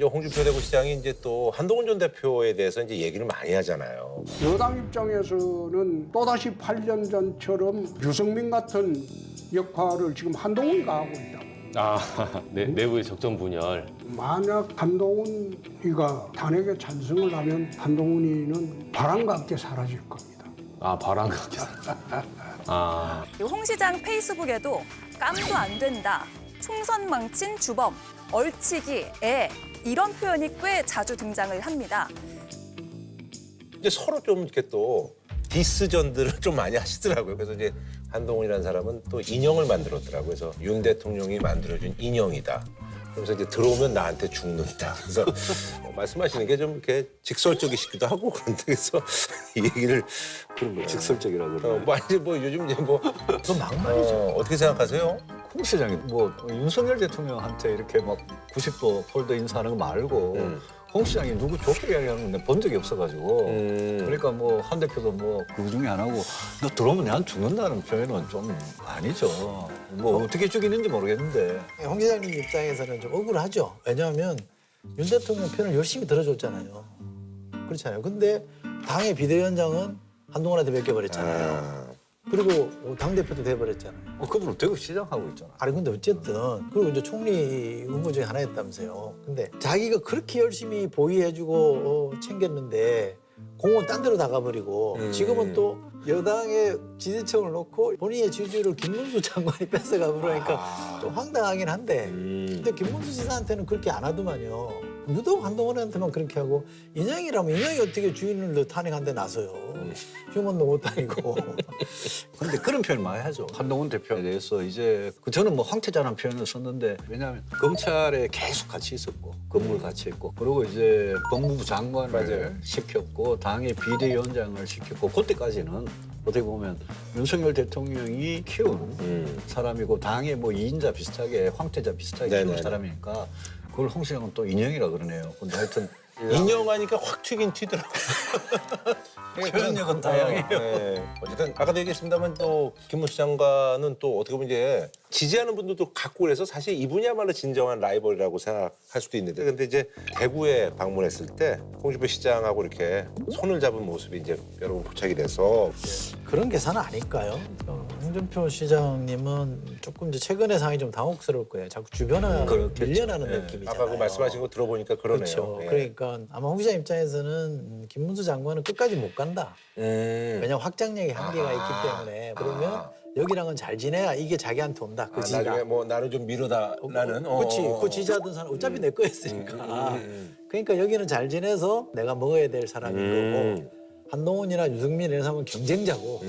홍준표 대구시장이 이제 또 한동훈 전 대표에 대해서 이제 얘기를 많이 하잖아요. 여당 입장에서는 또다시 8년 전처럼 유승민 같은 역할을 지금 한동훈이가 하고 있다고. 네, 내부의 적정 분열. 만약 한동훈이가 탄핵에 찬성을 하면 한동훈이는 바람과 함께 사라질 겁니다. 바람과 함께. 홍 시장 페이스북에도 깜도 안 된다, 총선 망친 주범, 얼치기, 애 이런 표현이 꽤 자주 등장을 합니다. 이제 서로 좀 이렇게 또 디스전들을 좀 많이 하시더라고요. 그래서 이제 한동훈이라는 사람은 또 인형을 만들었더라고요. 그래서 윤 대통령이 만들어준 인형이다. 그래서 이제 들어오면 나한테 죽는다. 그래서 말씀하시는 게 좀 이렇게 직설적이시기도 하고 그런데 그래서 이 얘기를 그런 거 직설적이라고 그러네. 뭐 아니 뭐 요즘 이제 뭐 그 막말이죠. 어떻게 생각하세요? 홍 시장이 뭐 윤석열 대통령한테 이렇게 막 90도 폴더 인사하는 거 말고 홍 시장이 누구 좋게 이야기하는 건 본 적이 없어가지고 그러니까 뭐 한 대표도 뭐 그 중에 하나고 너 들어오면 내한 죽는다는 표현은 좀 아니죠. 뭐 어떻게 죽이는지 모르겠는데. 홍 기자님 입장에서는 좀 억울하죠. 왜냐하면 윤 대통령 편을 열심히 들어줬잖아요. 그렇잖아요. 근데 당의 비대위원장은 한동훈한테 맡겨버렸잖아요. 그리고 당대표도 돼버렸잖아요. 그분은 대구 시장 하고 있잖아. 아니 근데 어쨌든 그리고 이제 총리 후보 중에 하나였다면서요. 근데 자기가 그렇게 열심히 보위해주고 챙겼는데 공은 딴 데로 나가버리고 지금은 또 여당의 지지층을 놓고 본인의 지지율을 김문수 장관이 뺏어가 버리니까 좀 황당하긴 한데 근데 김문수 지사한테는 그렇게 안 하더만요. 유독 한동훈한테만 그렇게 하고 인형이라면 인형이 어떻게 주인을 탄핵한 데 나서요. 휴먼도 못 다니고. 근데 그런 표현 많이 하죠. 한동훈 대표에 대해서 이제 저는 뭐 황태자라는 표현을 썼는데 왜냐하면 검찰에 계속 같이 있었고 건물 같이 있고 그리고 이제 법무부 장관을 맞아요. 시켰고 당의 비대위원장을 시켰고 그때까지는 어떻게 보면 윤석열 대통령이 키운 사람이고 당의 뭐 2인자 비슷하게 황태자 비슷하게 키운 네네네. 사람이니까 그걸 홍 시장은 또 인형이라 그러네요. 근데 하여튼 인형하니까 확 튀긴 튀더라고요. 표현력은 다양해요. 네. 어쨌든 아까도 얘기했습니다만 또 김문수 장관은 또 어떻게 보면 이제 지지하는 분들도 갖고 그래서 사실 이분이야말로 진정한 라이벌이라고 생각할 수도 있는데 근데 이제 대구에 방문했을 때 홍준표 시장하고 이렇게 손을 잡은 모습이 이제 여러분 포착이 돼서 그런 계산은 아닐까요? 홍준표 시장님은 조금 이제 최근의 상황이 좀 당혹스러울 거예요. 자꾸 주변을 그렇겠죠. 밀려나는 네. 느낌이잖아요. 아까 그 말씀하신 거 들어보니까 그러네요. 그렇죠. 예. 그러니까 아마 홍 시장 입장에서는 김문수 장관은 끝까지 못 간다. 왜냐면 확장력이 한계가 있기 때문에 그러면 여기랑은 잘 지내야 이게 자기한테 온다. 그 지가. 나중에 뭐 나를 좀 밀어달라는 그렇지. 그 지지하던 사람 어차피 내 거였으니까. 그러니까 여기는 잘 지내서 내가 먹어야 될 사람인 거고 한동훈이나 유승민 이런 사람은 경쟁자고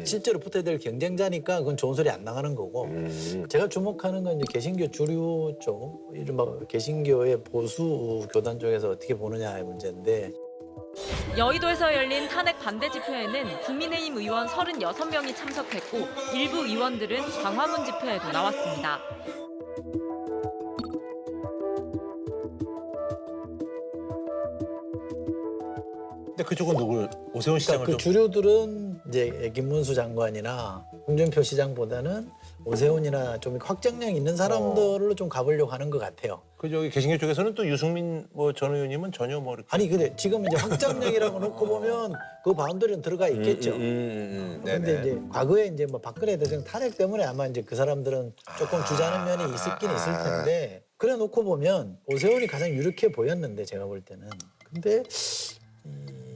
실제로 붙어야 될 경쟁자니까 그건 좋은 소리 안 나가는 거고 제가 주목하는 건 이제 개신교 주류 쪽 이른바 개신교의 보수 교단 쪽에서 어떻게 보느냐의 문제인데 여의도에서 열린 탄핵 반대 집회에는 국민의힘 의원 36명이 참석했고 일부 의원들은 광화문 집회에도 나왔습니다. 근데 그쪽은 누굴 오세훈 시장을 그러니까 그 주류들은 이제 김문수 장관이나 홍준표 시장보다는 오세훈이나 좀 확장력 있는 사람들로 좀 가보려고 하는 것 같아요. 그 저기 개신교 쪽에서는 또 유승민 뭐 전 의원님은 전혀 뭐 이렇게 아니 근데 지금 이제 확장력이라고 놓고 보면 그 바운더리는 들어가 있겠죠. 근데 네네. 이제 과거에 이제 뭐 박근혜 대통령 탄핵 때문에 아마 이제 그 사람들은 조금 주자는 면이 있었긴 있을 텐데 그래 놓고 보면 오세훈이 가장 유력해 보였는데 제가 볼 때는 근데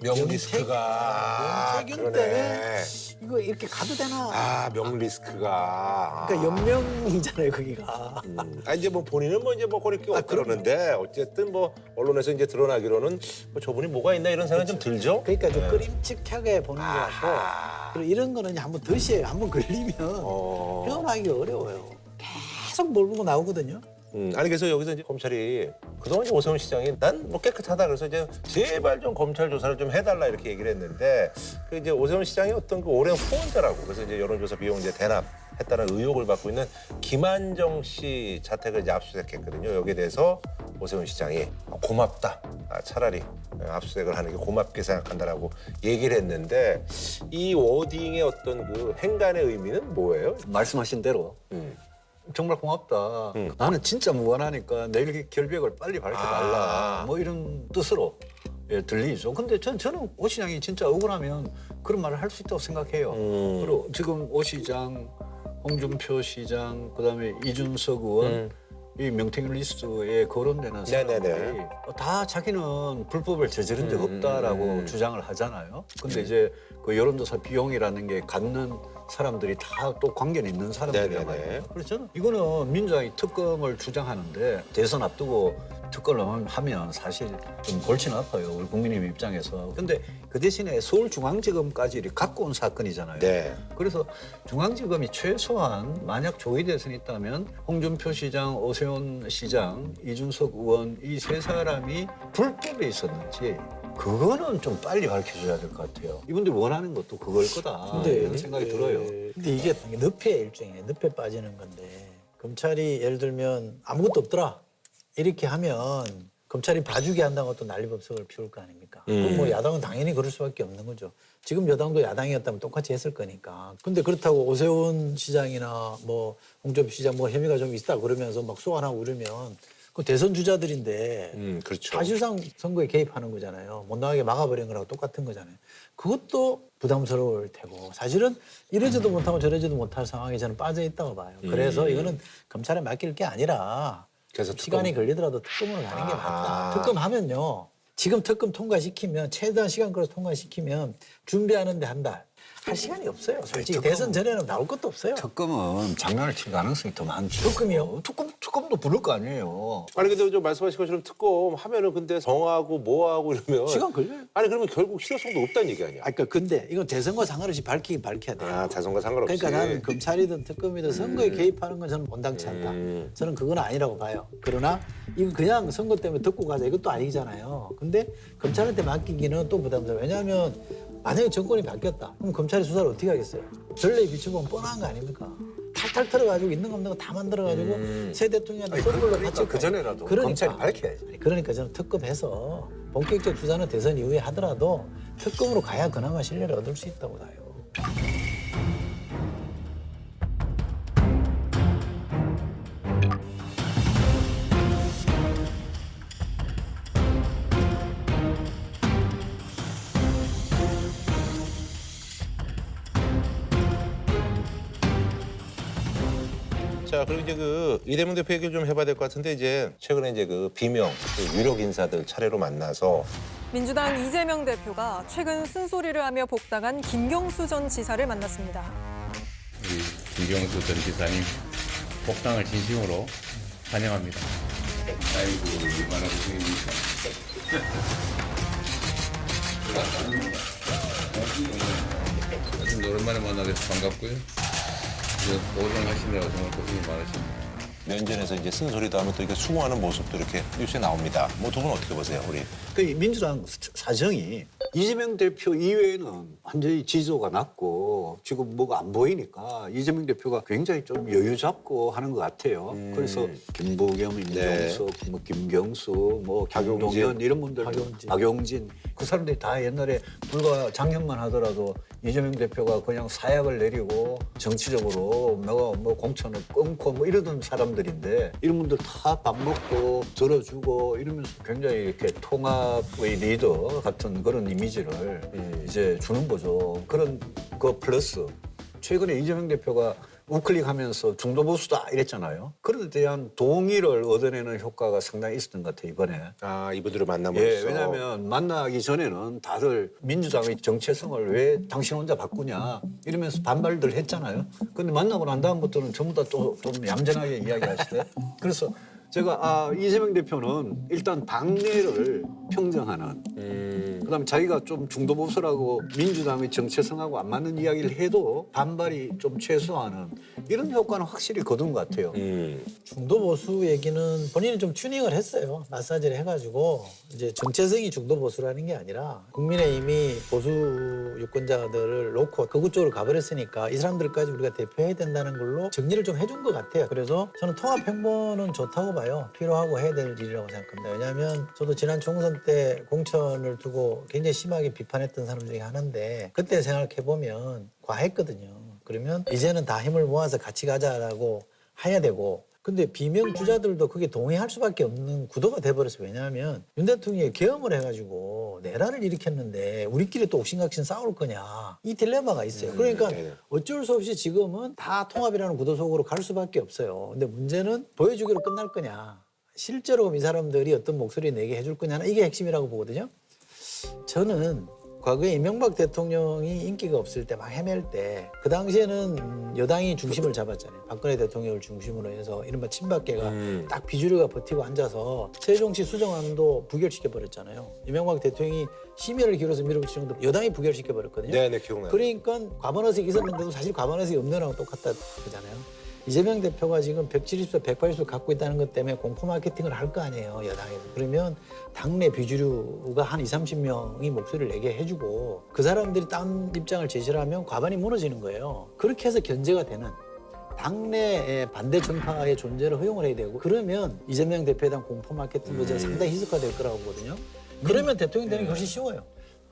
명리스크가 명태균 때문에 이거 이렇게 가도 되나? 명리스크가 그러니까 연명이잖아요 거기가. 이제 뭐 본인은 뭐 이제 뭐 그렇게 그러는데 어쨌든 뭐 언론에서 이제 드러나기로는 뭐 저분이 뭐가 있나 이런 생각이 좀 들죠. 그러니까 좀 끄림칙하게 보는 것 같고 그리고 이런 거는 한번 덫이에요. 한번 걸리면 헤어나기 어려워요. 계속 몰고 나오거든요. 아니 그래서 여기서 이제 검찰이 그동안 이제 오세훈 시장이 난 뭐 깨끗하다 그래서 이제 제발 좀 검찰 조사를 좀 해달라 이렇게 얘기를 했는데 그 이제 오세훈 시장이 어떤 그 오랜 후원자라고 그래서 이제 여론조사 비용 이제 대납했다는 의혹을 받고 있는 김한정 씨 자택을 이제 압수수색했거든요. 여기에 대해서 오세훈 시장이 고맙다. 차라리 압수수색을 하는 게 고맙게 생각한다라고 얘기를 했는데 이 워딩의 어떤 그 행간의 의미는 뭐예요? 말씀하신 대로 정말 고맙다. 나는 진짜 무관하니까 내일 결백을 빨리 밝혀달라. 뭐 이런 뜻으로 들리죠. 근데 저는 오 시장이 진짜 억울하면 그런 말을 할 수 있다고 생각해요. 그리고 지금 오 시장, 홍준표 시장, 그다음에 이준석 의원 이 명태균 리스트에 거론되는 사람들이 다 자기는 불법을 저지른 적 없다라고 주장을 하잖아요. 근데 이제 그 여론조사 비용이라는 게 갖는 사람들이 다 또 관계는 있는 사람들이잖아요. 그래서 저는 이거는 민주당이 특검을 주장하는데 대선 앞두고 특검을 하면 사실 좀 골치는 아파요. 우리 국민의힘 입장에서. 근데 그 대신에 서울중앙지검까지 이렇게 갖고 온 사건이잖아요. 네. 그래서 중앙지검이 최소한 만약 조기 대선이 있다면 홍준표 시장, 오세훈 시장, 이준석 의원 이 세 사람이 불법에 있었는지 그거는 좀 빨리 밝혀줘야 될 것 같아요. 이분들이 원하는 것도 그걸 거다. 이런 생각이 들어요. 근데 이게 늪에 일종의 늪에 빠지는 건데 검찰이 예를 들면 아무것도 없더라 이렇게 하면 검찰이 봐주게 한다고 또 난리법석을 피울 거 아닙니까? 그럼 뭐 야당은 당연히 그럴 수밖에 없는 거죠. 지금 여당도 야당이었다면 똑같이 했을 거니까. 근데 그렇다고 오세훈 시장이나 뭐 홍준표 시장 뭐 혐의가 좀 있다 그러면서 막 소환하고 그러면 그 대선 주자들인데 그렇죠. 사실상 선거에 개입하는 거잖아요. 못 나가게 막아버린 거랑 똑같은 거잖아요. 그것도 부담스러울 테고 사실은 이러지도 못하고 저러지도 못할 상황에 저는 빠져 있다고 봐요. 그래서 이거는 검찰에 맡길 게 아니라 그래서 시간이 걸리더라도 특검으로 가는 게 맞다. 특검하면요. 지금 특검 통과시키면 최대한 시간 끌어서 통과시키면 준비하는데 한 달. 할 시간이 없어요. 솔직히 대선 전에는 나올 것도 없어요. 특검은 장난을 칠 가능성이 더 많죠. 특검이요? 특검도 부를 거 아니에요. 아니 근데 좀 말씀하신 것처럼 특검 하면은 근데 정하고 뭐하고 이러면 시간 걸려요. 아니 그러면 결국 실효성도 없다는 얘기 아니야? 그러니까 근데 이건 대선과 상관없이 밝히긴 밝혀야 돼요. 아 대선과 상관없이. 그러니까 나는 검찰이든 특검이든 선거에 개입하는 건 저는 온당치 않다. 저는 그건 아니라고 봐요. 그러나 이거 그냥 선거 때문에 듣고 가자 이것도 아니잖아요. 근데 검찰한테 맡기기는 또 부담스러워요. 왜냐하면 만약에 정권이 바뀌었다. 그럼 검찰이 수사를 어떻게 하겠어요? 전례에 비춰보면 뻔한 거 아닙니까? 탈탈 털어가지고 있는 거 없는 거 다 만들어가지고 새 대통령한테 선물로 바칠 그 전에라도 검찰이 밝혀야지. 그러니까 저는 특검해서 본격적 수사는 대선 이후에 하더라도 특검으로 가야 그나마 신뢰를 얻을 수 있다고 봐요. 자 그리고 이제 그 이대명 대표 얘기를 좀 해봐야 될 것 같은데 이제 최근에 이제 그 비명 그 유력 인사들 차례로 만나서 민주당 이재명 대표가 최근 쓴소리를 하며 복당한 김경수 전 지사를 만났습니다. 우리 김경수 전 지사님 복당을 진심으로 환영합니다. 아이고 얼마나 고생입니까. 하여튼 오랜만에 만나서 반갑고요. 고생하시느라고 정말 고생이 많으십니다. 면전에서 이제 쓴소리도 하면 또 이렇게 수긍하는 모습도 이렇게 뉴스에 나옵니다. 뭐 두 분 어떻게 보세요, 우리? 그 민주당 사정이 이재명 대표 이외에는 완전히 지지도가 낮고 지금 뭐가 안 보이니까 이재명 대표가 굉장히 좀 여유 잡고 하는 것 같아요. 그래서 김부겸, 임종석, 뭐 김경수, 뭐 김동연 이런 분들, 박용진 그 사람들이 다 옛날에 불과 작년만 하더라도 이재명 대표가 그냥 사약을 내리고 정치적으로 뭐 공천을 끊고 뭐 이러던 사람들인데 이런 분들 다 밥 먹고 들어주고 이러면서 굉장히 이렇게 통합의 리더 같은 그런 이미지를 이제 주는 거죠. 그런 거 플러스 최근에 이재명 대표가 우클릭하면서 중도 보수다 이랬잖아요. 그런 데 대한 동의를 얻어내는 효과가 상당히 있었던 것 같아요, 이번에. 아 이분들을 만남으로써. 예, 왜냐하면 만나기 전에는 다들 민주당의 정체성을 왜 당신 혼자 바꾸냐 이러면서 반발들 했잖아요. 근데 만나고 난 다음부터는 전부 다 좀 얌전하게 이야기하시대. 그래서 제가 이재명 대표는 일단 당내를 평정하는 그다음에 자기가 좀 중도 보수라고 민주당의 정체성하고 안 맞는 이야기를 해도 반발이 좀 최소화하는 이런 효과는 확실히 거둔 것 같아요. 중도 보수 얘기는 본인이 좀 튜닝을 했어요. 마사지를 해가지고 이제 정체성이 중도 보수라는 게 아니라 국민의힘이 보수 유권자들을 놓고 극우 쪽으로 가버렸으니까 이 사람들까지 우리가 대표해야 된다는 걸로 정리를 좀 해준 것 같아요. 그래서 저는 통합 행보는 좋다고 봐요. 필요하고 해야 될 일이라고 생각합니다. 왜냐하면 저도 지난 총선 때 공천을 두고 굉장히 심하게 비판했던 사람 중에 하나인데 그때 생각해보면 과했거든요. 그러면 이제는 다 힘을 모아서 같이 가자라고 해야 되고 근데 비명 주자들도 그게 동의할 수밖에 없는 구도가 돼버렸어요. 왜냐하면 윤 대통령이 계엄을 해가지고 내란을 일으켰는데 우리끼리 또 옥신각신 싸울 거냐 이 딜레마가 있어요. 그러니까 어쩔 수 없이 지금은 다 통합이라는 구도 속으로 갈 수밖에 없어요. 근데 문제는 보여주기로 끝날 거냐 실제로 이 사람들이 어떤 목소리 내게 해줄 거냐는 이게 핵심이라고 보거든요. 저는 과거에 이명박 대통령이 인기가 없을 때 막 헤맬 때 그 당시에는 여당이 중심을 잡았잖아요. 박근혜 대통령을 중심으로 해서 이른바 친박계가 딱 비주류가 버티고 앉아서 세종시 수정안도 부결시켜버렸잖아요. 이명박 대통령이 심혈을 기울여서 밀어붙이는 것도 여당이 부결시켜버렸거든요. 네, 기억나요. 그러니까 과반의석이 있었는데도 사실 과반의석이 없는 거랑 똑같다 그러잖아요. 이재명 대표가 지금 170석, 180석 갖고 있다는 것 때문에 공포 마케팅을 할 거 아니에요, 여당에서. 그러면 당내 비주류가 한 20, 30명이 목소리를 내게 해주고 그 사람들이 딴 입장을 제시를 하면 과반이 무너지는 거예요. 그렇게 해서 견제가 되는 당내의 반대 정파의 존재를 허용을 해야 되고 그러면 이재명 대표에 대한 공포 마케팅 문제가 상당히 희석화될 거라고 보거든요. 그러면 대통령 되는 게 훨씬 쉬워요.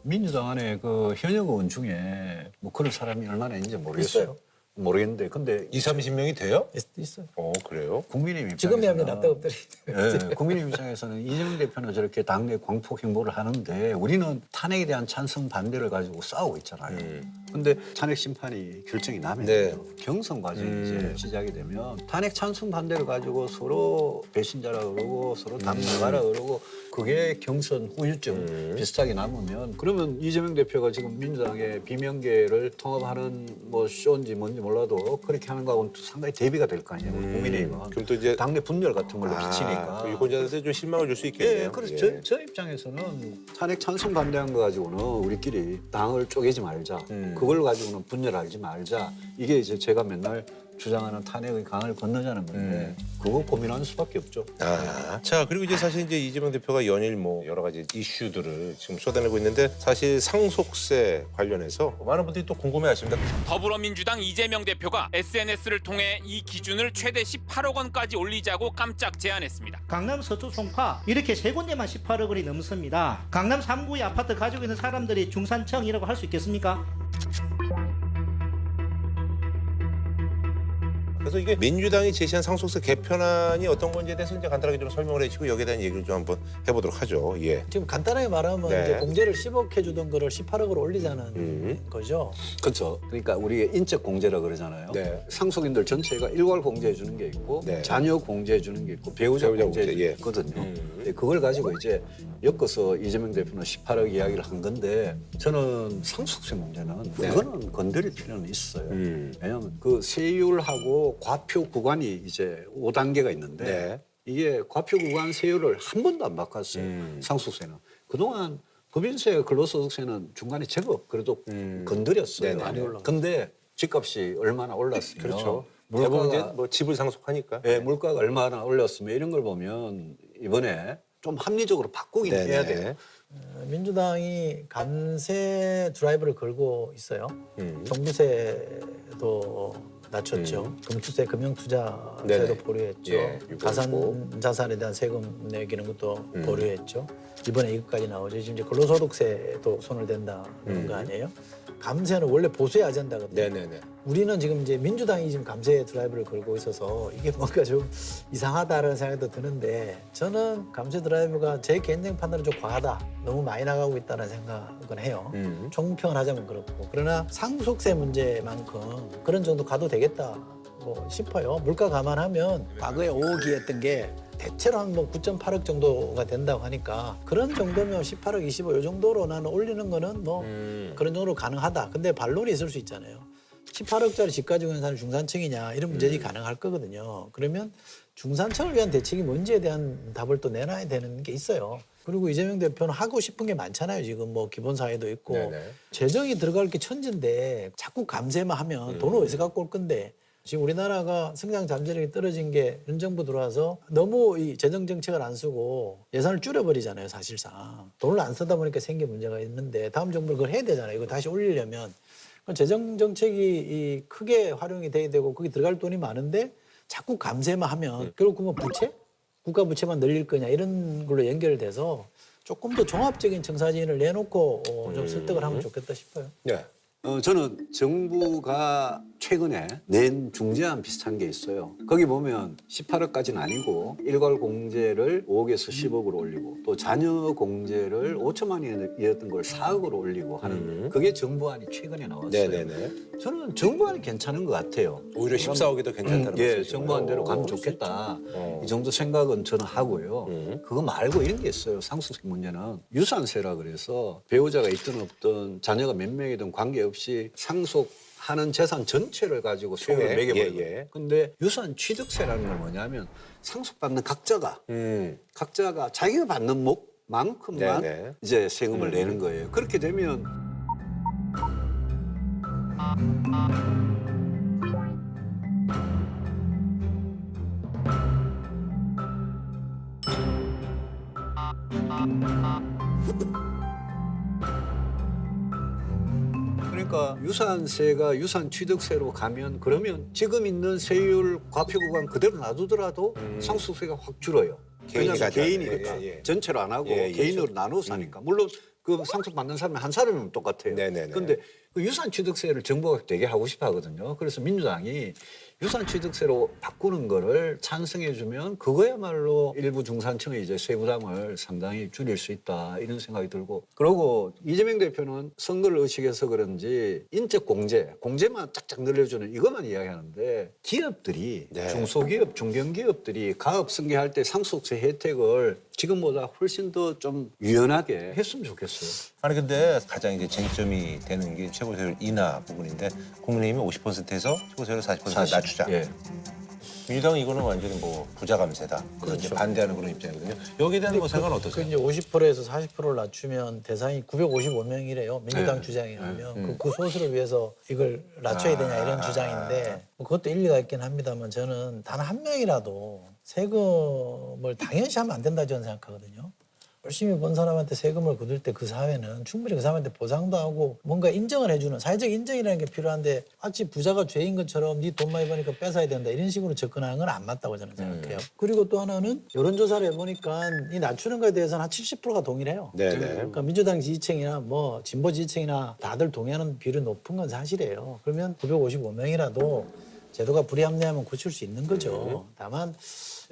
민주당 안에 그 현역 의원 중에 뭐 그런 사람이 얼마나 있는지 모르겠어요. 있어요. 모르겠는데 근데 20, 30명이 돼요? 있어요. 그래요? 국민의힘 지금이 하면 입장에서는 납득 없더니. 네, 국민의힘 입장에서는 이재명 대표는 저렇게 당내 광폭 행보를 하는데 우리는 탄핵에 대한 찬성 반대를 가지고 싸우고 있잖아요. 근데 탄핵 심판이 결정이 나면 경선 과정이 이제 시작이 되면 탄핵 찬성 반대를 가지고 서로 배신자라 그러고 서로 당 나가라 그러고 그게 경선 후유증 비슷하게 남으면 그러면 이재명 대표가 지금 민주당의 비명계를 통합하는 뭐 쇼인지 뭔지 몰라도 그렇게 하는 거하고는 상당히 대비가 될 거 아니에요. 국민의힘은. 그럼 또 이제 당내 분열 같은 걸로 비치니까. 유권자들한테 좀 실망을 줄 수 있겠네요. 예, 그래서 저 입장에서는 탄핵 찬성 반대한 거 가지고는 우리끼리 당을 쪼개지 말자. 그걸 가지고는 분열하지 말자. 이게 이제 제가 맨날 주장하는 탄핵의 강을 건너자는 건데 그거 고민하는 수밖에 없죠. 자, 그리고 이제 사실 이제 이재명 대표가 연일 뭐 여러 가지 이슈들을 지금 쏟아내고 있는데 사실 상속세 관련해서 많은 분들이 또 궁금해하십니다. 더불어민주당 이재명 대표가 SNS를 통해 이 기준을 최대 18억 원까지 올리자고 깜짝 제안했습니다. 강남 서초 송파 이렇게 세 군데만 18억 원이 넘습니다. 강남 3구의 아파트 가지고 있는 사람들이 중산층이라고 할 수 있겠습니까? 그래서 이게 민주당이 제시한 상속세 개편안이 어떤 건지에 대해서 이제 간단하게 좀 설명을 해주시고 여기에 대한 얘기를 좀 한번 해보도록 하죠. 예. 지금 간단하게 말하면 네. 이제 공제를 10억 해주던 거를 18억으로 올리자는 거죠. 그렇죠. 그러니까 우리가 인적 공제라 그러잖아요. 네. 상속인들 전체가 일괄 공제해 주는 게 있고 자녀 공제해 주는 게 있고 배우자 공제해 주는 게 있거든요. 근데 그걸 가지고 이제 엮어서 이재명 대표는 18억 이야기를 한 건데 저는 상속세 문제는 그거는 건드릴 필요는 있어요. 왜냐하면 그 세율하고 과표 구간이 이제 5단계가 있는데 이게 과표 구간 세율을 한 번도 안 바꿨어요. 상속세는. 그동안 법인세, 근로소득세는 중간에 제법 그래도 건드렸어요. 많이 올라. 근데 집값이 얼마나 올랐으면 그렇죠. 물가가 이제 뭐 집을 상속하니까. 네, 물가가 얼마나 올랐으면 이런 걸 보면 이번에 좀 합리적으로 바꾸긴 해야 돼요. 민주당이 감세 드라이브를 걸고 있어요. 종부세도 낮췄죠. 금투세, 금융투자세도 보류했죠. 가산 자산에 대한 세금 내기는 것도 보류했죠. 이번에 이것까지 나오죠. 지금 이제 근로소득세도 손을 댄다는 거 아니에요? 감세는 원래 보수의 아젠다거든요. 우리는 지금 이제 민주당이 지금 감세 드라이브를 걸고 있어서 이게 뭔가 좀 이상하다는 생각도 드는데 저는 감세 드라이브가 제 개인적인 판단은 좀 과하다. 너무 많이 나가고 있다는 생각은 해요. 총평을 하자면 그렇고. 그러나 상속세 문제만큼 그런 정도 가도 되겠다 싶어요. 물가 감안하면 과거에 5억이었던 게 대체로 한 뭐 9.8억 정도가 된다고 하니까 그런 정도면 18억, 25억 이 정도로 나는 올리는 거는 뭐 그런 정도로 가능하다. 근데 반론이 있을 수 있잖아요. 18억짜리 집 가지고 있는 사람이 중산층이냐 이런 문제들이 가능할 거거든요. 그러면 중산층을 위한 대책이 뭔지에 대한 답을 또 내놔야 되는 게 있어요. 그리고 이재명 대표는 하고 싶은 게 많잖아요. 지금 뭐 기본사회도 있고 재정이 들어갈 게 천지인데 자꾸 감세만 하면 돈을 어디서 갖고 올 건데 지금 우리나라가 성장 잠재력이 떨어진 게 현 정부 들어와서 너무 이 재정 정책을 안 쓰고 예산을 줄여버리잖아요. 사실상 돈을 안 쓰다 보니까 생긴 문제가 있는데 다음 정부는 그걸 해야 되잖아요. 이거 다시 올리려면 재정 정책이 크게 활용이 돼야 되고 거기 들어갈 돈이 많은데 자꾸 감세만 하면 결국 그러면 부채? 국가 부채만 늘릴 거냐 이런 걸로 연결돼서 조금 더 종합적인 청사진을 내놓고 좀 설득을 하면 좋겠다 싶어요. 네. 저는 정부가 최근에 낸 중재안 비슷한 게 있어요. 거기 보면 18억까지는 아니고 일괄 공제를 5억에서 10억으로 올리고 또 자녀 공제를 5천만 원이었던 걸 4억으로 올리고 하는 그게 정부안이 최근에 나왔어요. 네네네. 저는 정부안이 괜찮은 것 같아요. 오히려 14억이 더 괜찮다는 예, 말씀이시죠? 정부안대로 가면 좋겠다. 이 정도 생각은 저는 하고요. 그거 말고 이런 게 있어요. 상속세 문제는 유산세라 그래서 배우자가 있든 없든 자녀가 몇 명이든 관계없이 상속하는 재산 전체를 가지고 세율을 매겨버려요. 예. 근데 유산 취득세라는 건 뭐냐면 상속받는 각자가 자기가 받는 만큼만 네네. 이제 세금을 내는 거예요. 그렇게 되면 그러니까 유산세가 유산취득세로 가면 그러면 지금 있는 세율 과표 구간 그대로 놔두더라도 상속세가 확 줄어요. 개인이 왜냐하면 가져야 개인이 돼. 다 예. 전체로 안 하고 예, 예. 개인으로 나눠서 하니까. 물론 그 상속받는 사람이 한 사람이면 똑같아요. 네네네. 그런데 그 유산취득세를 정부가 되게 하고 싶어 하거든요. 그래서 민주당이 유산취득세로 바꾸는 거를 찬성해주면 그거야말로 일부 중산층의 이제 세부담을 상당히 줄일 수 있다 이런 생각이 들고 그리고 이재명 대표는 선거를 의식해서 그런지 인적 공제만 쫙쫙 늘려주는 이것만 이야기하는데 기업들이 중소기업, 중견기업들이 가업 승계할 때 상속세 혜택을 지금보다 훨씬 더 좀 유연하게 했으면 좋겠어요. 아니 근데 가장 이제 쟁점이 되는 게 최고세율 인하 부분인데 국민의힘이 50%에서 최고세율을 40% 낮추자. 예. 민주당은 이거는 완전히 뭐 부자 감세다. 그래서 이제 반대하는 그런 입장이거든요. 여기에 대한 뭐 생각은 어떠세요? 그 이제 50%에서 40%를 낮추면 대상이 955명이래요. 민주당 주장에 하면 그 소수를 위해서 이걸 낮춰야 되냐 이런 주장인데 뭐 그것도 일리가 있긴 합니다만 저는 단 한 명이라도 세금을 당연시 하면 안 된다 저는 생각하거든요. 열심히 번 사람한테 세금을 거둘 때 그 사회는 충분히 그 사람한테 보상도 하고 뭔가 인정을 해주는 사회적 인정이라는 게 필요한데 마치 부자가 죄인 것처럼 네 돈 많이 버니까 뺏어야 된다 이런 식으로 접근하는 건 안 맞다고 저는 생각해요. 그리고 또 하나는 여론조사를 해보니까 이 낮추는 거에 대해서는 한 70%가 동일해요. 네네. 그러니까 민주당 지지층이나 뭐 진보 지지층이나 다들 동의하는 비율이 높은 건 사실이에요. 그러면 955명이라도 제도가 불이합리하면 고칠 수 있는 거죠. 다만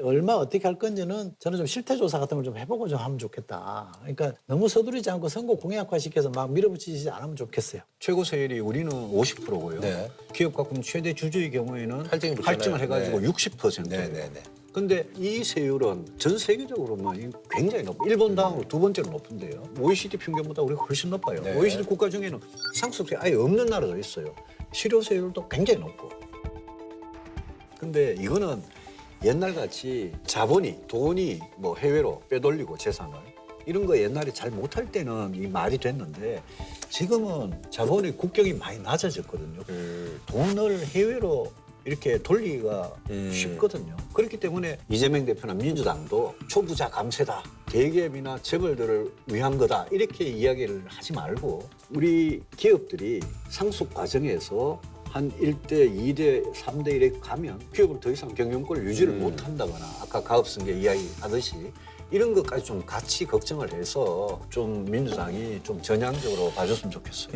얼마 어떻게 할 건지는 저는 좀 실태조사 같은 걸 좀 해보고 좀 하면 좋겠다. 그러니까 너무 서두르지 않고 선거 공약화시켜서 막 밀어붙이지 않으면 좋겠어요. 최고 세율이 우리는 50%고요. 네. 기업 가끔 최대 주주의 경우에는 할증이 할증을 해가지고 네. 60%예요. 네네네. 근데 이 세율은 전 세계적으로는 굉장히 높아요. 일본 다음으로 두 번째로 높은데요. OECD 평균보다 우리가 훨씬 높아요. 네. OECD 국가 중에는 상속세 아예 없는 나라도 있어요. 실효 세율도 굉장히 높고. 근데 이거는 옛날같이 돈이 뭐 해외로 빼돌리고 재산을 이런 거 옛날에 잘 못할 때는 이 말이 됐는데 지금은 자본의 국격이 많이 낮아졌거든요. 돈을 해외로 이렇게 돌리기가 쉽거든요. 그렇기 때문에 이재명 대표나 민주당도 초부자 감세다. 대기업이나 재벌들을 위한 거다. 이렇게 이야기를 하지 말고 우리 기업들이 상속 과정에서 한 1대, 2대, 3대 이렇게 가면 기업을 더 이상 경영권을 유지를 못 한다거나 아까 가업승계 이야기하듯이 이런 것까지 좀 같이 걱정을 해서 좀 민주당이 좀 전향적으로 봐줬으면 좋겠어요.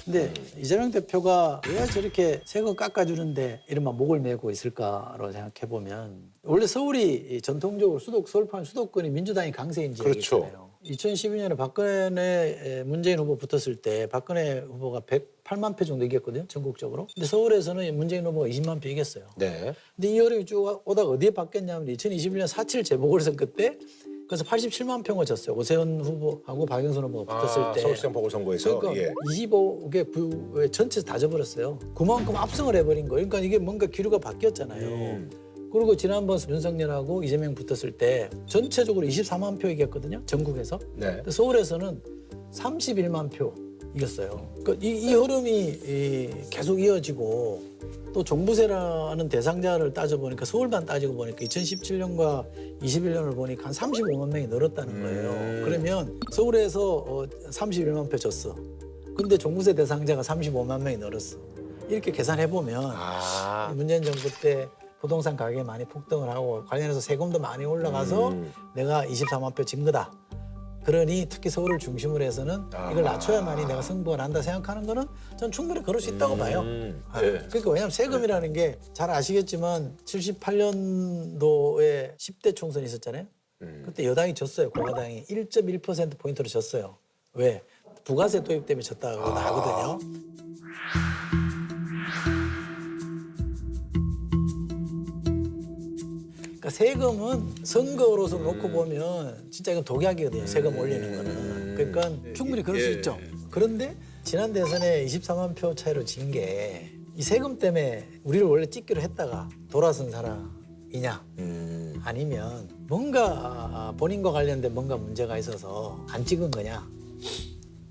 근데 이재명 대표가 왜 저렇게 세금 깎아주는데 이른바 목을 메고 있을까로 생각해 보면 원래 서울이 전통적으로 서울 포함 수도권이 민주당이 강세인 지역이잖아요. 2012년에 박근혜 문재인 후보 붙었을 때 박근혜 후보가 108만 표 정도 이겼거든요, 전국적으로. 근데 서울에서는 문재인 후보가 20만 표 이겼어요. 네. 근데 이 흐름이 쭉 오다가 어디에 바뀌었냐면 2021년 4.7 재보궐선거 때 그래서 87만 표가 졌어요. 오세훈 후보하고 박영선 후보가 붙었을 때. 서울시장 보궐선거에서. 그러니까 예. 25개 부에 전체 다 져버렸어요. 그만큼 압승을 해버린 거예요. 그러니까 이게 뭔가 기류가 바뀌었잖아요. 그리고 지난번 윤석열하고 이재명 붙었을 때 전체적으로 24만 표 이겼거든요. 전국에서. 네. 근데 서울에서는 31만 표 이겼어요. 그러니까 이 흐름이 계속 이어지고 또 종부세라는 대상자를 따져보니까 서울만 따지고 보니까 2017년과 21년을 보니까 한 35만 명이 늘었다는 거예요. 그러면 서울에서 31만 표 졌어. 근데 종부세 대상자가 35만 명이 늘었어. 이렇게 계산해보면 문재인 정부 때 부동산 가격이 많이 폭등을 하고 관련해서 세금도 많이 올라가서 내가 24만 표 진 거다. 그러니 특히 서울을 중심으로 해서는 이걸 낮춰야만이 내가 승부가 난다 생각하는 거는 전 충분히 그럴 수 있다고 봐요. 그러니까 왜냐하면 세금이라는 게 잘 아시겠지만 78년도에 10대 총선이 있었잖아요. 그때 여당이 졌어요. 공화당이 1.1%포인트로 졌어요. 왜? 부가세 도입 때문에 졌다고 하거든요. 그러니까 세금은 선거로서 놓고 보면 진짜 이건 독약이거든요. 세금 올리는 거는. 그러니까 충분히 그럴 수 있죠. 그런데 지난 대선에 24만 표 차이로 진 게 이 세금 때문에 우리를 원래 찍기로 했다가 돌아선 사람이냐 아니면 뭔가 본인과 관련된 뭔가 문제가 있어서 안 찍은 거냐.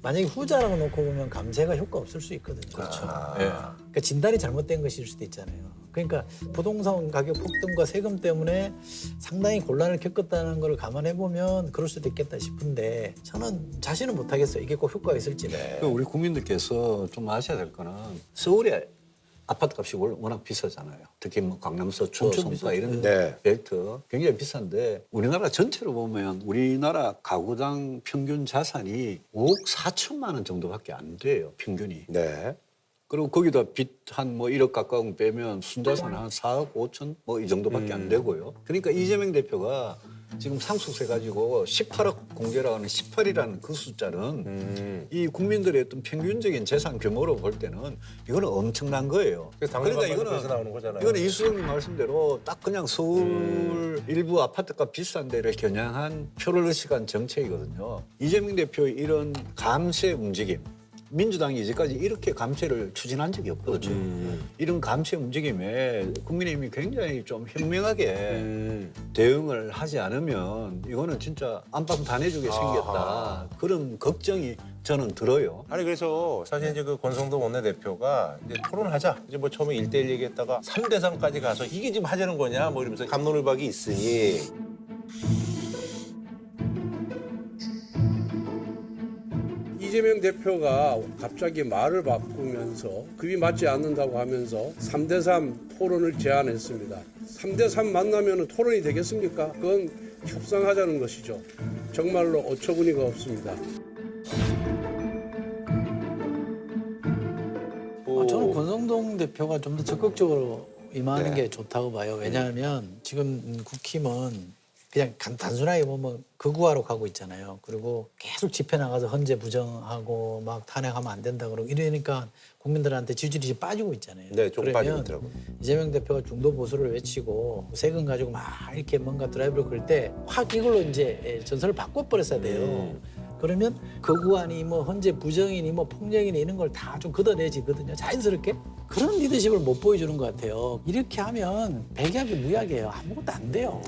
만약에 후자라고 놓고 보면 감세가 효과 없을 수 있거든요. 그렇죠. 그러니까 진단이 잘못된 것일 수도 있잖아요. 그러니까 부동산 가격 폭등과 세금 때문에 상당히 곤란을 겪었다는 걸 감안해 보면 그럴 수도 있겠다 싶은데 저는 자신은 못하겠어요. 이게 꼭 효과가 있을지는. 우리 국민들께서 좀 아셔야 될 거는 서울에 아파트값이 워낙 비싸잖아요. 특히 뭐 강남, 서초, 송파 이런 벨트 굉장히 비싼데 우리나라 전체로 보면 우리나라 가구당 평균 자산이 5억 4천만 원 정도밖에 안 돼요. 평균이. 그리고 거기다 빚 한 뭐 1억 가까운 거 빼면 순자산 한 4억 5천 뭐 이 정도밖에 안 되고요. 그러니까 이재명 대표가 지금 상속세 가지고 18억 공개라고 하는 18이라는 그 숫자는 이 국민들의 어떤 평균적인 재산 규모로 볼 때는 이거는 엄청난 거예요. 그러니까 이거는 나오는 거잖아요. 이거는 이수정님 말씀대로 딱 그냥 서울 일부 아파트값 비싼 데를 겨냥한 표를 의식한 정책이거든요. 이재명 대표의 이런 감세 움직임. 민주당이 이제까지 이렇게 감세를 추진한 적이 없거든요. 이런 감세 움직임에 국민의힘이 굉장히 좀 현명하게 대응을 하지 않으면 이거는 진짜 안방 다 내주게 생겼다. 그런 걱정이 저는 들어요. 아니 그래서 사실 이제 그 권성동 원내대표가 이제 토론하자. 이제 뭐 처음에 1대1 얘기했다가 3대3까지 가서 이게 지금 하자는 거냐 뭐 이러면서 갑론을박이 있으니 이재명 대표가 갑자기 말을 바꾸면서 급이 맞지 않는다고 하면서 3대3 토론을 제안했습니다. 3대3 만나면 토론이 되겠습니까? 그건 협상하자는 것이죠. 정말로 어처구니가 없습니다. 저는 권성동 대표가 좀 더 적극적으로 임하는 게 좋다고 봐요. 왜냐하면 지금 국힘은 그냥 단순하게 보면 극우화로 가고 있잖아요. 그리고 계속 집회 나가서 헌재 부정하고 막 탄핵하면 안 된다 그러고 이러니까 국민들한테 지지율이 빠지고 있잖아요. 네, 좀 빠지고 그러면 있더라고요. 이재명 대표가 중도 보수를 외치고 세금 가지고 막 이렇게 뭔가 드라이브를 걸 때 확 이걸로 이제 전선을 바꿔버렸어야 돼요. 그러면 극우아니 뭐 헌재 부정이니 뭐 폭력이니 이런 걸 다 좀 걷어내지거든요. 자연스럽게 그런 리더십을 못 보여주는 것 같아요. 이렇게 하면 백약이 무약이에요. 아무것도 안 돼요.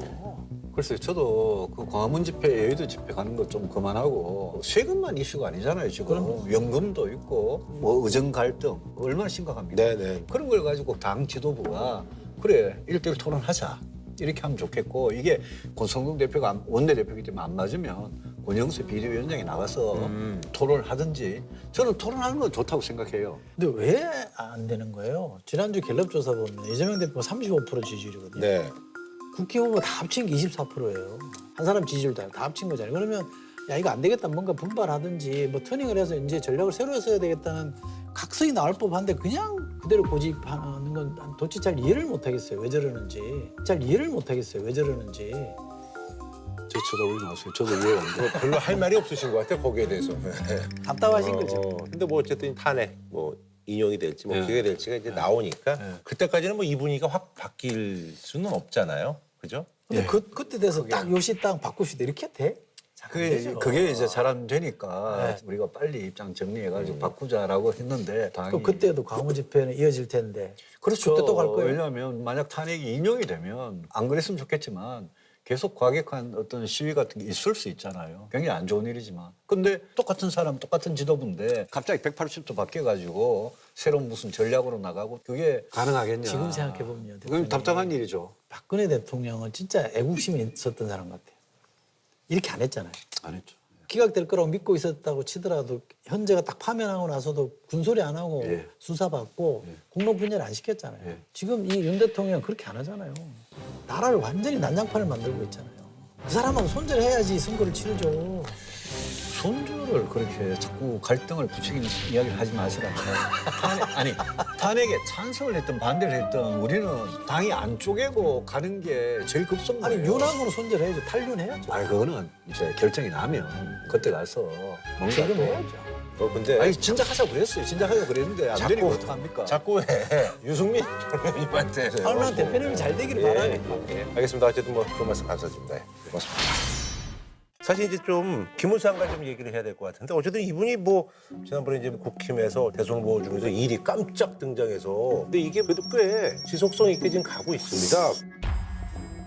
글쎄요, 저도 그 광화문 집회, 여의도 집회 가는 거 좀 그만하고 세금만 이슈가 아니잖아요, 지금. 연금도 있고 뭐 의정 갈등 얼마나 심각합니까? 그런 걸 가지고 당 지도부가 그래 1대1 토론하자 이렇게 하면 좋겠고 이게 권성동 대표가 원내대표이기 때문에 안 맞으면 권영세 비대위원장이 나가서 토론을 하든지 저는 토론하는 건 좋다고 생각해요. 근데 왜 안 되는 거예요? 지난주 갤럽 조사 보면 이재명 대표가 35% 지지율이거든요. 국회 후보 다 합친 게 24%예요. 한 사람 지지율 다 합친 거잖아요. 그러면 야 이거 안 되겠다 뭔가 분발하든지 뭐 터닝을 해서 이제 전략을 새로 써야 되겠다는 각성이 나올 법한데 그냥 그대로 고집하는 건 도대체 잘 이해를 못 하겠어요. 왜 저러는지. 잘 이해를 못 하겠어요. 왜 저러는지. 저 쳐다보지 마세요. 저도 이해가 안 돼요. 별로 할 말이 없으신 것 같아요 거기에 대해서. 답답하신 거죠. 근데 뭐 어쨌든 탄핵 뭐 인용이 될지 뭐 기각이 될지가 이제 나오니까 그때까지는 뭐 이 분위기가 확 바뀔 수는 없잖아요. 그죠? 근데 그때 돼서 딱 요시 딱 바꾸시다 이렇게 돼? 그게 이제 잘 안 되니까 우리가 빨리 입장 정리해가지고 바꾸자라고 했는데 당연히 그럼 그때도 광화문 집회는 이어질 텐데. 그렇죠. 그때 또 갈 거예요. 왜냐하면 만약 탄핵이 인용이 되면 안 그랬으면 좋겠지만 계속 과격한 어떤 시위 같은 게 있을 수 있잖아요. 굉장히 안 좋은 일이지만. 근데 똑같은 사람, 똑같은 지도부인데 갑자기 180도 바뀌어가지고 새로운 무슨 전략으로 나가고 그게 가능하겠냐. 지금 생각해보면. 그건 답답한 일이죠. 박근혜 대통령은 진짜 애국심이 있었던 사람 같아요. 이렇게 안 했잖아요. 안 했죠. 기각될 거라고 믿고 있었다고 치더라도 현재가 딱 파면하고 나서도 군소리 안 하고 수사받고 공론 분열 안 시켰잖아요. 지금 이 윤 대통령 그렇게 안 하잖아요. 나라를 완전히 난장판을 만들고 있잖아요. 그 사람하고 손절해야지 선거를 치르죠. 손주를 그렇게 자꾸 갈등을 부추기는 이야기를 하지 마시라고. 탄핵에 찬성을 했든 반대를 했든 우리는 당이 안 쪼개고 가는 게 제일 급선무예요. 아니 윤함으로 손절해야죠. 탈륜해야죠. 아니 그거는 이제 결정이 나면 그때 가서 뭔가 지금 또 해야죠. 근데 아니 진작 하자고 그랬어요. 진작 하자고 그랬는데 안 되니까 어떡합니까? 자꾸 왜 유승민 의원님한테 하나 대표님이 잘 되기를 바라네. 알겠습니다. 어쨌든 뭐 그런 말씀 감사드립니다. 예, 고맙습니다. 사실 이제 좀 김문수 장관 좀 얘기를 해야 될 것 같은데 어쨌든 이분이 뭐 지난번에 이제 국힘에서 대선 후보 중에서 일이 깜짝 등장해서 근데 이게 그래도 꽤 지속성 있게 지금 가고 있습니다.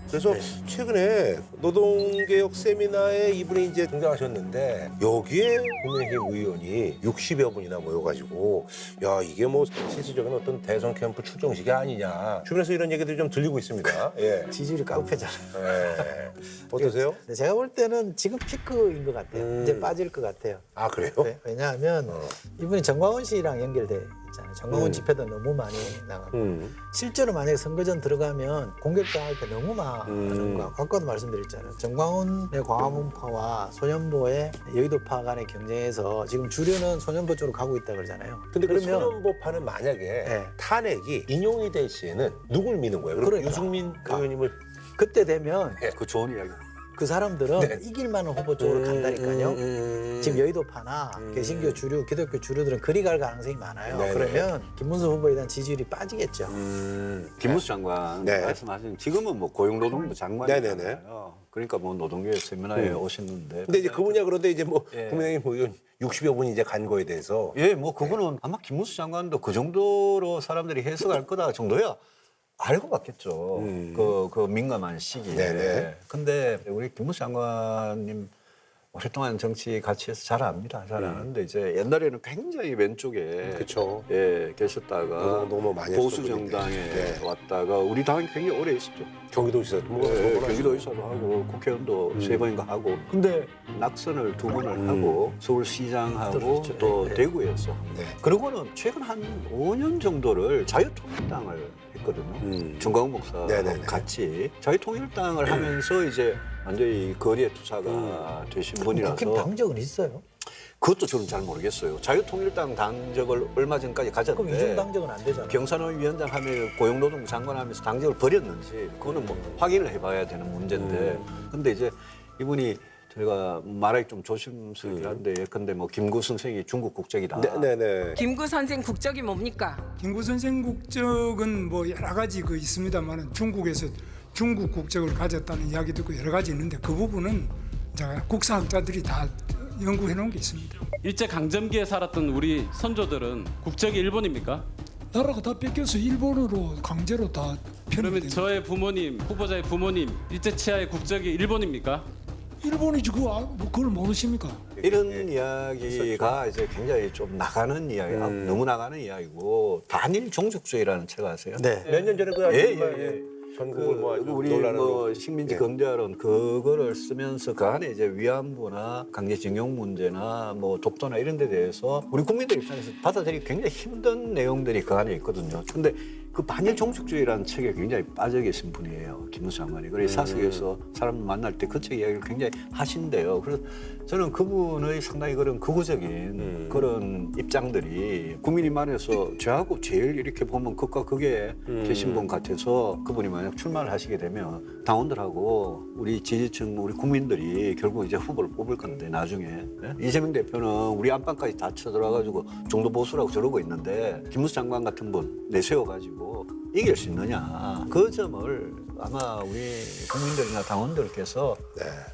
그래서 최근에 노동개혁 세미나에 이분이 이제 등장하셨는데 여기에 국민의힘 의원이 60여 분이나 모여가지고 야 이게 뭐 실질적인 어떤 대선 캠프 출정식이 아니냐 주변에서 이런 얘기들이 좀 들리고 있습니다. 예. 지지율이 깡패잖아요. 예. 어떠세요? 제가 볼 때는 지금 피크인 것 같아요. 이제 빠질 것 같아요. 아 그래요? 네, 왜냐하면 이분이 정광훈 씨랑 연결돼 있잖아요. 정광훈 집회도 너무 많이 나가고 실제로 만약에 선거전 들어가면 공격당할 때 너무 많은 거 아까도 말씀드렸잖아요. 정광훈의 광화문파와 소년보의 여의도파 간의 경쟁에서 지금 주류는 소년보 쪽으로 가고 있다 그러잖아요. 근데 그 소년보파는 만약에 네. 탄핵이 인용이 될 시에는 누굴 미는 거예요? 그럼 그러니까. 유승민 의원님을 그때 되면 그 좋은 이야기. 그 사람들은 네. 이길 만한 후보 쪽으로 간다니까요. 지금 여의도파나 개신교 주류, 기독교 주류들은 그리 갈 가능성이 많아요. 네네. 그러면 김문수 후보에 대한 지지율이 빠지겠죠. 김문수 장관 네. 말씀하신 지금은 뭐 고용노동부 네네네. 장관이잖아요. 그러니까 뭐 노동개혁 세미나에 오셨는데. 근데 이제 그분이야 그런데 이제 뭐 예. 국민의힘 의원 60여 분이 이제 간 거에 대해서 예, 뭐 그거는 아마 김문수 장관도 그 정도로 사람들이 해석할 거다 정도야 알고 봤겠죠. 그 민감한 시기에. 네네. 근데 우리 김문수 장관님 오랫동안 정치 같이 해서 잘 압니다. 잘 아는데 이제 옛날에는 굉장히 왼쪽에 그쵸. 예, 계셨다가 너무 많이 보수 했었거든요. 정당에 네. 왔다가 우리 당이 굉장히 오래 있었죠. 경기도지사 뭐 예, 경기도지사도 하고 국회의원도 3번인가 하고 근데 낙선을 2번을 하고 서울시장하고 그렇죠. 또 네. 대구에서 네. 그러고는 최근 한 5년 정도를 자유통일당을 했거든요. 정광훈 목사하고 네네네. 같이 자유통일당을 하면서 이제 완전히 거리의 투사가 되신 분이라서 국힘 당적은 있어요. 그것도 저는 잘 모르겠어요. 자유통일당 당적을 얼마 전까지 그럼 이중 가졌는데 당적은 안 되잖아요. 경산원 위원장 하면 고용노동부 장관 하면서 당적을 버렸는지 그거는 뭐 확인을 해봐야 되는 문제인데 근데 이제 이분이 저희가 말하기 좀 조심스럽긴 한데 근데 뭐 김구 선생이 중국 국적이다. 네네. 김구 선생 국적이 뭡니까? 김구 선생 국적은 뭐 여러 가지 그 있습니다만 중국에서 중국 국적을 가졌다는 이야기도 있고 여러 가지 있는데 그 부분은 제가 국사학자들이 다 연구해 놓은 게 있습니다. 일제 강점기에 살았던 우리 선조들은 국적이 일본입니까? 나라가 다 뺏겨서 일본으로 강제로 다 그러면 저의 부모님, 후보자의 부모님 일제 치하의 국적이 일본입니까? 일본이지 그걸 모르십니까? 이런 이야기가 이제 굉장히 좀 나가는 이야기, 너무 나가는 이야기고 단일 종족주의라는 책 아세요? 네. 몇 년 전에 그 전국을 뭐 아주 우리 논란으로. 뭐 식민지 건대화론 그거를 쓰면서 그 안에 이제 위안부나 강제징용 문제나 뭐 독도나 이런 데 대해서 우리 국민들 입장에서 받아들이기 굉장히 힘든 내용들이 그 안에 있거든요. 근데 그 반일 종족주의라는 책에 굉장히 빠져 계신 분이에요. 김문수 장관이. 그래서 사석에서 사람을 만날 때 그 책 이야기를 굉장히 하신대요. 그래서 저는 그분의 상당히 그런 극우적인 그런 입장들이 국민님 안에서 저하고 제일 이렇게 보면 극과 극에 계신 분 같아서 그분이 만약 출마를 하시게 되면 당원들하고 우리 지지층, 우리 국민들이 결국 이제 후보를 뽑을 건데 나중에 네? 이재명 대표는 우리 안방까지 다 쳐들어와가지고 중도 보수라고 저러고 있는데 김문수 장관 같은 분 내세워가지고 이길 수 있느냐 그 점을 아마 우리 국민들이나 당원들께서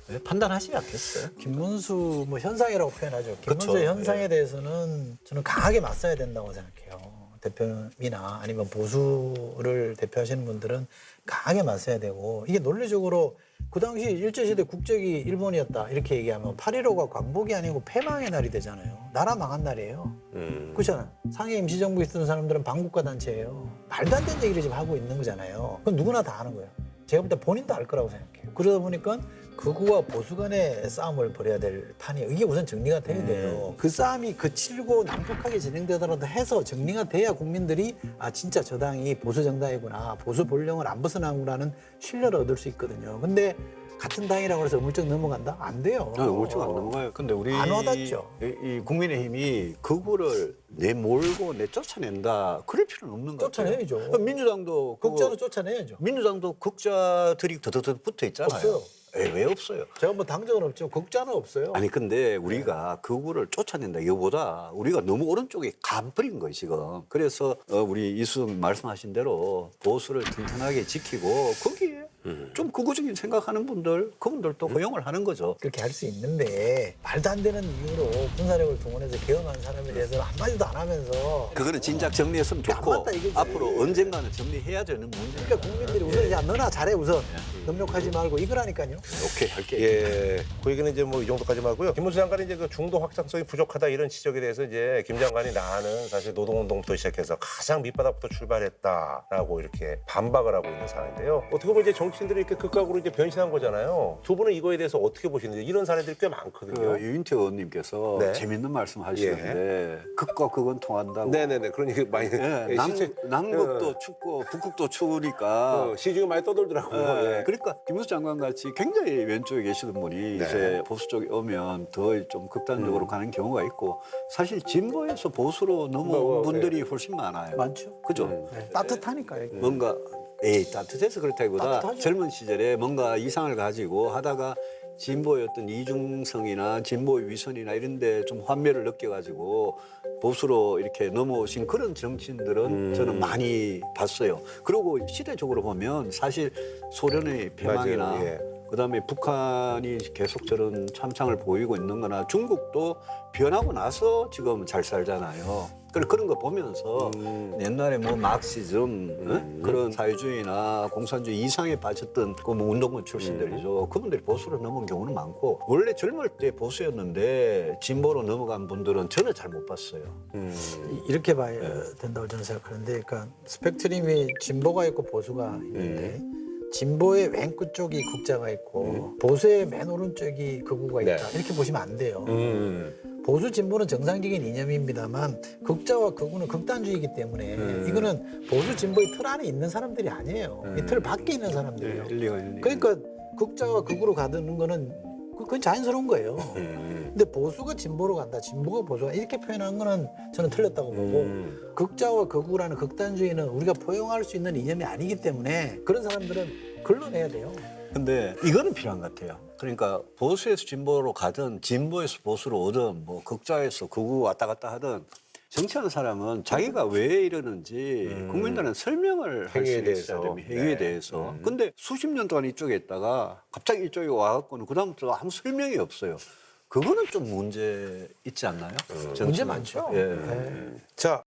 네, 판단하시지 않겠어요? 김문수 뭐 현상이라고 표현하죠. 김문수 그렇죠. 현상에 대해서는 저는 강하게 맞서야 된다고 생각해요. 대표이나 아니면 보수를 대표하시는 분들은 강하게 맞서야 되고 이게 논리적으로 그 당시 일제시대 국적이 일본이었다 이렇게 얘기하면 8.15가 광복이 아니고 패망의 날이 되잖아요. 나라 망한 날이에요. 그렇잖아요. 상해 임시정부에 있던 사람들은 반국가 단체예요. 말도 안 되는 얘기를 지금 하고 있는 거잖아요. 그건 누구나 다 아는 거예요. 제가 볼 때 본인도 알 거라고 생각해요. 그러다 보니까 극우와 보수 간의 싸움을 벌여야 될 판이에요. 이게 우선 정리가 돼야 돼요. 그 싸움이 거칠고 난폭하게 진행되더라도 해서 정리가 돼야 국민들이 아 진짜 저 당이 보수 정당이구나. 보수 본령을 안 벗어나구나는 신뢰를 얻을 수 있거든요. 근데 같은 당이라고 해서 물정 넘어간다? 안 돼요. 물정 안 넘어가요. 근데 우리 안 와닿죠. 이 국민의힘이 그거를 내몰고 내쫓아낸다. 그럴 필요는 없는 것 같아요. 쫓아내야죠. 민주당도 극자는 쫓아내야죠. 민주당도 극자들이 더더더 붙어 있잖아요. 없어요. 왜 없어요? 제가 뭐 당적은 없죠. 극자는 없어요. 아니 근데 우리가 그거를 쫓아낸다 이거보다 우리가 너무 오른쪽에 가버린 거예요 지금. 그래서 우리 이수정 말씀하신 대로 보수를 튼튼하게 지키고 거기에 좀 극우적인 생각하는 분들 그분들도 허용을 하는 거죠. 그렇게 할 수 있는데 말도 안 되는 이유로 군사력을 동원해서 개헌한 사람에 대해서는 한마디도 안 하면서 그거는 진작 정리했으면 좋고 맞다, 이거지. 앞으로 언젠가는 정리해야 되는 문제니까. 그러니까 국민들이 우선 야 너나 잘해 우선 능력하지 말고 이거라니까요. 오케이 할게요. 예, 그 얘기는 이제 뭐 이 정도까지만 하고요. 김문수 장관이 이제 그 중도 확장성이 부족하다 이런 지적에 대해서 이제 김 장관이 나는 사실 노동운동부터 시작해서 가장 밑바닥부터 출발했다라고 이렇게 반박을 하고 있는 상황인데요. 어떻게 보면 이제 정치인들이 이렇게 극각으로 이제 변신한 거잖아요. 두 분은 이거에 대해서 어떻게 보시는지 이런 사례들이 꽤 많거든요. 유인태 의원님께서 네. 재밌는 말씀 하시는데 극과 극은 통한다고. 네네네. 그런 얘기 많이. 예, 남극도 춥고 북극도 추우니까 시중에 많이 떠돌더라고요. 예. 그러니까 김문수 장관 같이 굉장히 왼쪽에 계시는 분이 이제 보수 쪽에 오면 더 좀 극단적으로 가는 경우가 있고 사실 진보에서 보수로 넘어온 분들이 훨씬 많아요. 많죠. 그죠? 따뜻하니까요. 뭔가 따뜻해서 그렇다기보다 따뜻하죠. 젊은 시절에 뭔가 이상을 가지고 하다가 진보의 어떤 이중성이나 진보의 위선이나 이런 데 좀 환멸을 느껴가지고 보수로 이렇게 넘어오신 그런 정치인들은 저는 많이 봤어요. 그리고 시대적으로 보면 사실 소련의 패망이나 맞아요. 예. 그다음에 북한이 계속 저런 참상을 보이고 있는 거나 중국도 변하고 나서 지금 잘 살잖아요. 그런 거 보면서 옛날에 뭐 막시즘 그런 사회주의나 공산주의 이상에 빠졌던 그 뭐 운동권 출신들이죠. 그분들이 보수로 넘어온 경우는 많고 원래 젊을 때 보수였는데 진보로 넘어간 분들은 저는 잘 못 봤어요. 이렇게 봐야 된다고 저는 생각하는데, 그러니까 스펙트럼이 진보가 있고 보수가 있는데 진보의 왼끝 쪽이 극자가 있고 보수의 맨 오른쪽이 극우가 있다. 네. 이렇게 보시면 안 돼요. 보수 진보는 정상적인 이념입니다만 극자와 극우는 극단주의이기 때문에 이거는 보수 진보의 틀 안에 있는 사람들이 아니에요. 이 틀 밖에 있는 사람들이에요. 일리가 있는 그러니까 극자와 극우로 가는 거는 그건 자연스러운 거예요. 근데 보수가 진보로 간다, 진보가 보수가 이렇게 표현하는 거는 저는 틀렸다고 보고 극자와 극우라는 극단주의는 우리가 포용할 수 있는 이념이 아니기 때문에 그런 사람들은 걸러내야 돼요. 근데 이거는 필요한 것 같아요. 그러니까 보수에서 진보로 가든 진보에서 보수로 오든 뭐 극자에서 극우 왔다 갔다 하든 정치하는 사람은 자기가 왜 이러는지 국민들은 설명을 할 수 행위에 있어야 대해서. 됩니다. 행위에 대해서. 근데 수십 년 동안 이쪽에 있다가 갑자기 이쪽에 와갖고는 그다음부터 아무 설명이 없어요. 그거는 좀 문제 있지 않나요? 문제 많죠. 예. 자,